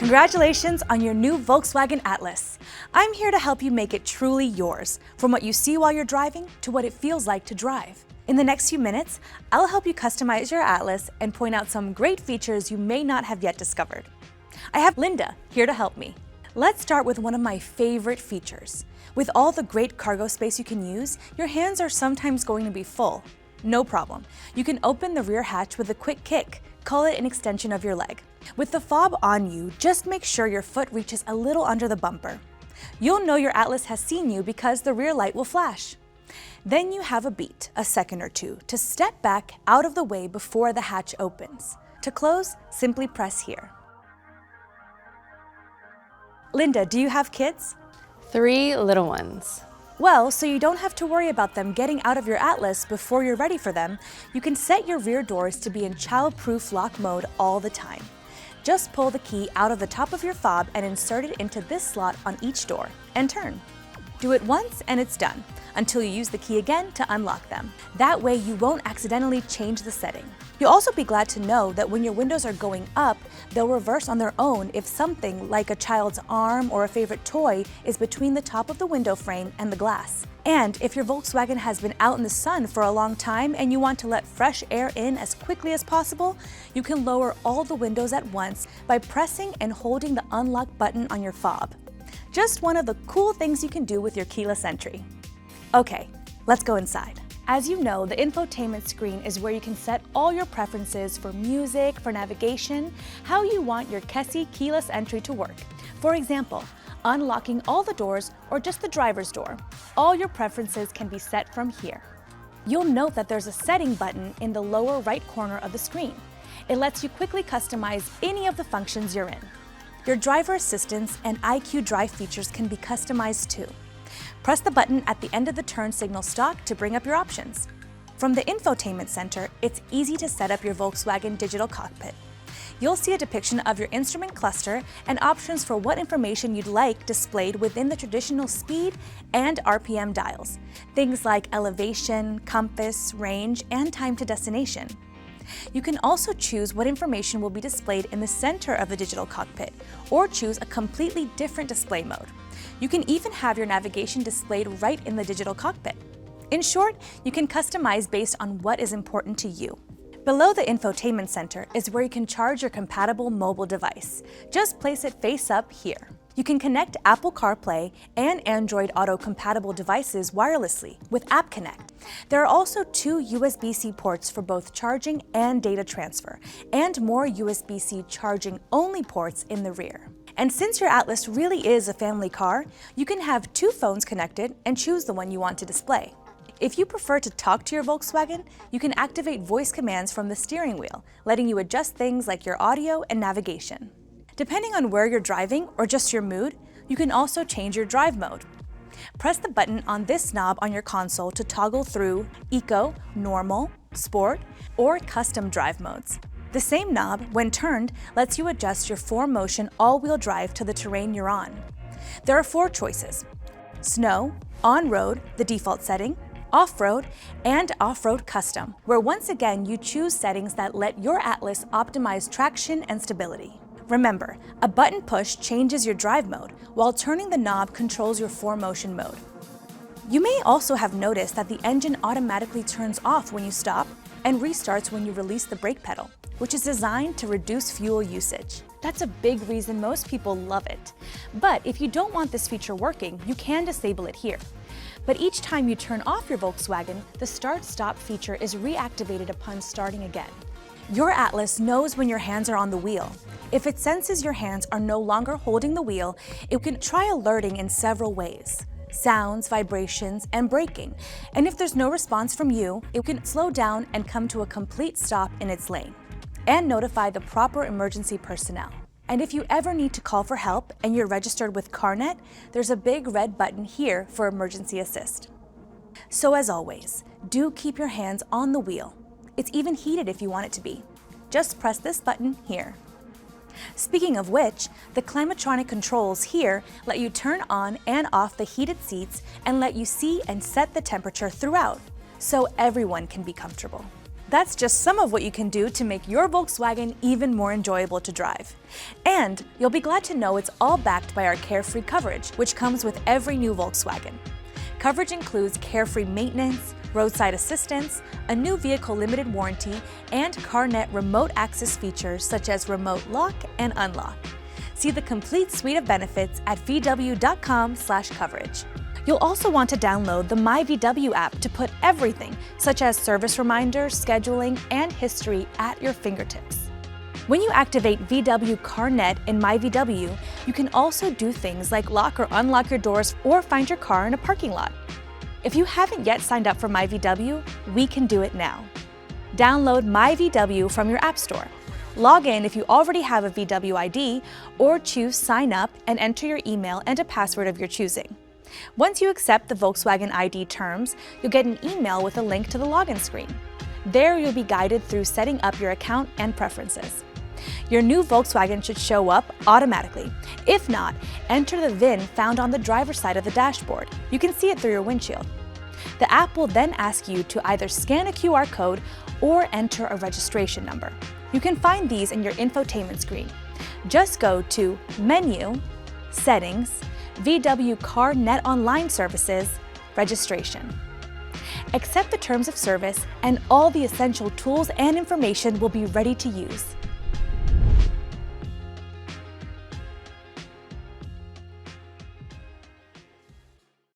Congratulations on your new Volkswagen Atlas. I'm here to help you make it truly yours, from what you see while you're driving to what it feels like to drive. In the next few minutes, I'll help you customize your Atlas and point out some great features you may not have yet discovered. I have Linda here to help me. Let's start with one of my favorite features. With all the great cargo space you can use, your hands are sometimes going to be full. No problem. You can open the rear hatch with a quick kick. Call it an extension of your leg. With the fob on you, just make sure your foot reaches a little under the bumper. You'll know your Atlas has seen you because the rear light will flash. Then you have a beat, a second or two, to step back out of the way before the hatch opens. To close, simply press here. Linda, do you have kids? 3 little ones. Well, so you don't have to worry about them getting out of your Atlas before you're ready for them, you can set your rear doors to be in child-proof lock mode all the time. Just pull the key out of the top of your fob and insert it into this slot on each door, and turn. Do it once and it's done, until you use the key again to unlock them. That way you won't accidentally change the setting. You'll also be glad to know that when your windows are going up, they'll reverse on their own if something like a child's arm or a favorite toy is between the top of the window frame and the glass. And if your Volkswagen has been out in the sun for a long time and you want to let fresh air in as quickly as possible, you can lower all the windows at once by pressing and holding the unlock button on your fob. Just one of the cool things you can do with your keyless entry. Okay, let's go inside. As you know, the infotainment screen is where you can set all your preferences for music, for navigation, how you want your KESI keyless entry to work. For example, unlocking all the doors or just the driver's door. All your preferences can be set from here. You'll note that there's a setting button in the lower right corner of the screen. It lets you quickly customize any of the functions you're in. Your driver assistance and IQ Drive features can be customized too. Press the button at the end of the turn signal stalk to bring up your options. From the Infotainment Center, it's easy to set up your Volkswagen digital cockpit. You'll see a depiction of your instrument cluster and options for what information you'd like displayed within the traditional speed and RPM dials. Things like elevation, compass, range, and time to destination. You can also choose what information will be displayed in the center of the digital cockpit, or choose a completely different display mode. You can even have your navigation displayed right in the digital cockpit. In short, you can customize based on what is important to you. Below the Infotainment Center is where you can charge your compatible mobile device. Just place it face up here. You can connect Apple CarPlay and Android Auto compatible devices wirelessly with App Connect. There are also 2 USB-C ports for both charging and data transfer, and more USB-C charging-only ports in the rear. And since your Atlas really is a family car, you can have 2 phones connected and choose the one you want to display. If you prefer to talk to your Volkswagen, you can activate voice commands from the steering wheel, letting you adjust things like your audio and navigation. Depending on where you're driving or just your mood, you can also change your drive mode. Press the button on this knob on your console to toggle through Eco, Normal, Sport, or Custom drive modes. The same knob, when turned, lets you adjust your 4Motion all-wheel drive to the terrain you're on. There are 4 choices: Snow, On-Road, the default setting, Off-Road, and Off-Road Custom, where once again you choose settings that let your Atlas optimize traction and stability. Remember, a button push changes your drive mode, while turning the knob controls your 4Motion mode. You may also have noticed that the engine automatically turns off when you stop and restarts when you release the brake pedal, which is designed to reduce fuel usage. That's a big reason most people love it. But if you don't want this feature working, you can disable it here. But each time you turn off your Volkswagen, the start-stop feature is reactivated upon starting again. Your Atlas knows when your hands are on the wheel. If it senses your hands are no longer holding the wheel, it can try alerting in several ways: sounds, vibrations, and braking. And if there's no response from you, it can slow down and come to a complete stop in its lane, and notify the proper emergency personnel. And if you ever need to call for help and you're registered with CarNet, there's a big red button here for emergency assist. So as always, do keep your hands on the wheel. It's even heated if you want it to be. Just press this button here. Speaking of which, the Climatronic controls here let you turn on and off the heated seats and let you see and set the temperature throughout, so everyone can be comfortable. That's just some of what you can do to make your Volkswagen even more enjoyable to drive. And you'll be glad to know it's all backed by our Carefree Coverage, which comes with every new Volkswagen. Coverage includes carefree maintenance, roadside assistance, a new vehicle limited warranty, and CarNet remote access features such as remote lock and unlock. See the complete suite of benefits at vw.com/coverage. You'll also want to download the myVW app to put everything, such as service reminders, scheduling, and history at your fingertips. When you activate VW CarNet in myVW, you can also do things like lock or unlock your doors or find your car in a parking lot. If you haven't yet signed up for myVW, we can do it now. Download myVW from your App Store. Log in if you already have a VW ID, or choose Sign Up and enter your email and a password of your choosing. Once you accept the Volkswagen ID terms, you'll get an email with a link to the login screen. There you'll be guided through setting up your account and preferences. Your new Volkswagen should show up automatically. If not, enter the VIN found on the driver's side of the dashboard. You can see it through your windshield. The app will then ask you to either scan a QR code or enter a registration number. You can find these in your infotainment screen. Just go to Menu, Settings, VW CarNet Online Services, Registration. Accept the terms of service and all the essential tools and information will be ready to use.